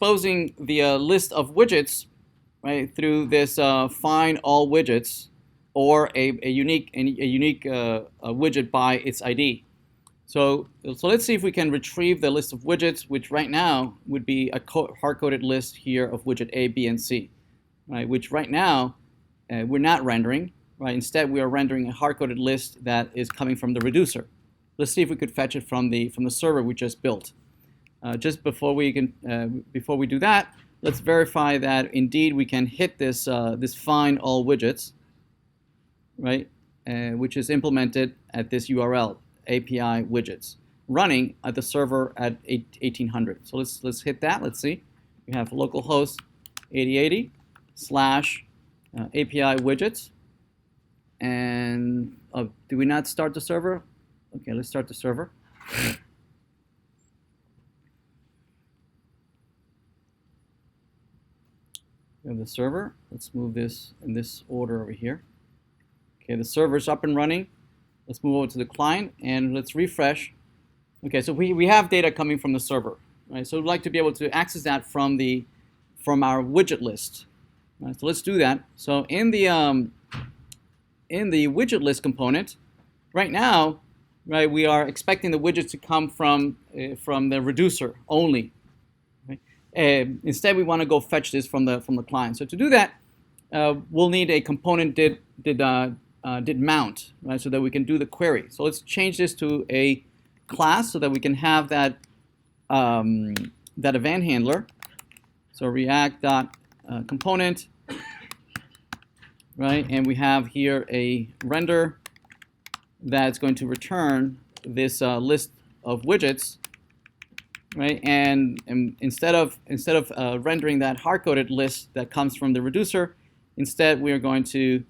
exposing the list of widgets, right, through this find all widgets, or a unique widget by its ID. So let's see if we can retrieve the list of widgets, which right now would be a hard-coded list here of widget A, B, and C, right? Which right now we're not rendering, right? Instead, we are rendering a hard-coded list that is coming from the reducer. Let's see if we could fetch it from the server we just built. Just before we do that, let's verify that indeed we can hit this this find all widgets, right? Which is implemented at this URL. API widgets running at the server at 1800. So let's hit that. Let's see. We have localhost 8080 / API widgets. And do we not start the server? Okay, let's start the server. We have the server. Let's move this in this order over here. Okay, the server's up and running. Let's move over to the client and let's refresh. Okay, so we have data coming from the server, right? So we'd like to be able to access that from our widget list. Right, so let's do that. So in the widget list component, right now, right, we are expecting the widgets to come from the reducer only. Right? Instead, we want to go fetch this from the client. So to do that, we'll need a component did mount, right, so that we can do the query. So let's change this to a class so that we can have that event handler. So React.component, right, and we have here a render that's going to return this list of widgets, right, and instead of rendering that hard-coded list that comes from the reducer, instead we are going to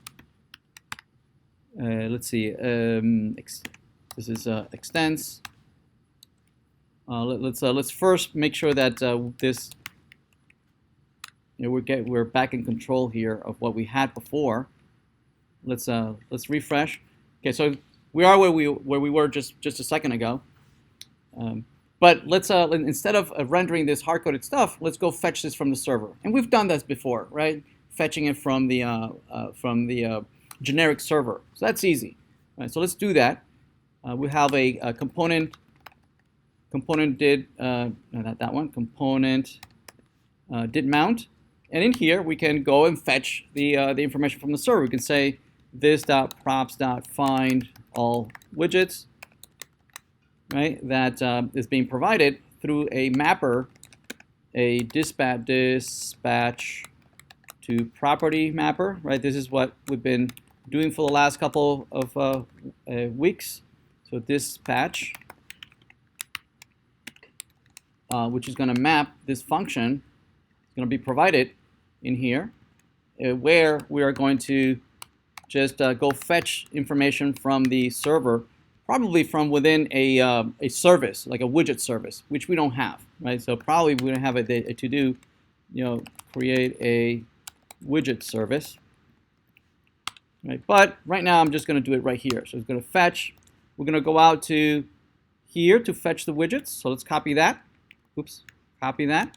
let's see. This is extends. Let's first make sure that this, we're back in control here of what we had before. Let's refresh. Okay, so we are where we were just a second ago. But let's instead of rendering this hard-coded stuff, let's go fetch this from the server. And we've done this before, right? Fetching it from the generic server. So that's easy. Right, so let's do that. We have a component did not that one, component did mount, and in here we can go and fetch the information from the server. We can say this.props.find all widgets, right? That is being provided through a mapper, a dispatch to property mapper, right? This is what we've been doing for the last couple of weeks. So dispatch, which is going to map this function, is going to be provided in here, where we are going to just go fetch information from the server, probably from within a service, like a widget service, which we don't have, right? So probably we're going to have a to-do, create a widget service. Right, but right now I'm just going to do it right here. So it's going to fetch. We're going to go out to here to fetch the widgets. So let's copy that. Oops, copy that.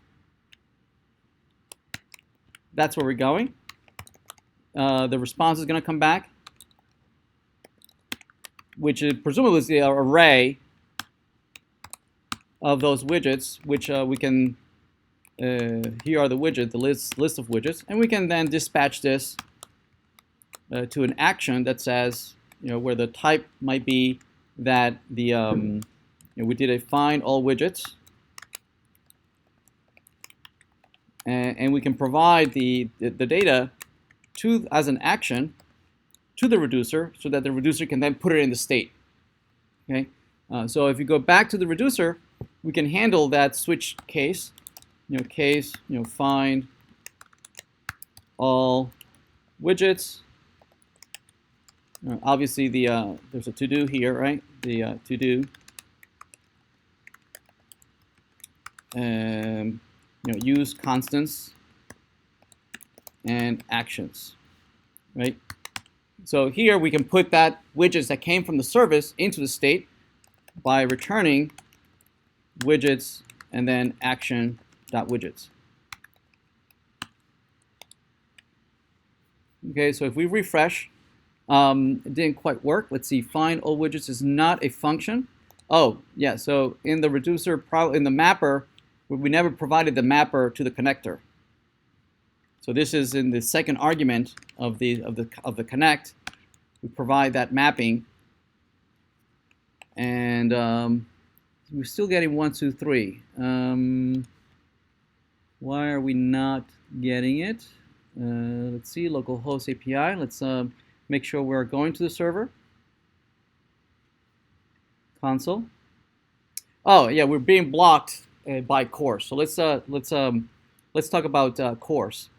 That's where we're going. The response is going to come back, which is presumably the array of those widgets, which we can. Here are the widgets, the list of widgets, and we can then dispatch this to an action that says, where the type might be that the we did a find all widgets, and we can provide the data as an action to the reducer, so that the reducer can then put it in the state. Okay, so if you go back to the reducer, we can handle that switch case. Find all widgets. Obviously, there's a to-do here, right? The to-do. Use constants and actions, right? So here we can put that widgets that came from the service into the state by returning widgets and then action.widgets. Okay, so if we refresh, it didn't quite work. Let's see, find all widgets is not a function. Oh, yeah, so in the reducer, in the mapper, we never provided the mapper to the connector. So this is in the second argument of the connect. We provide that mapping, and we're still getting 1, 2, 3. Why are we not getting it? Let's see, localhost API. Let's make sure we're going to the server. Console. Oh yeah, we're being blocked by course. So let's talk about course.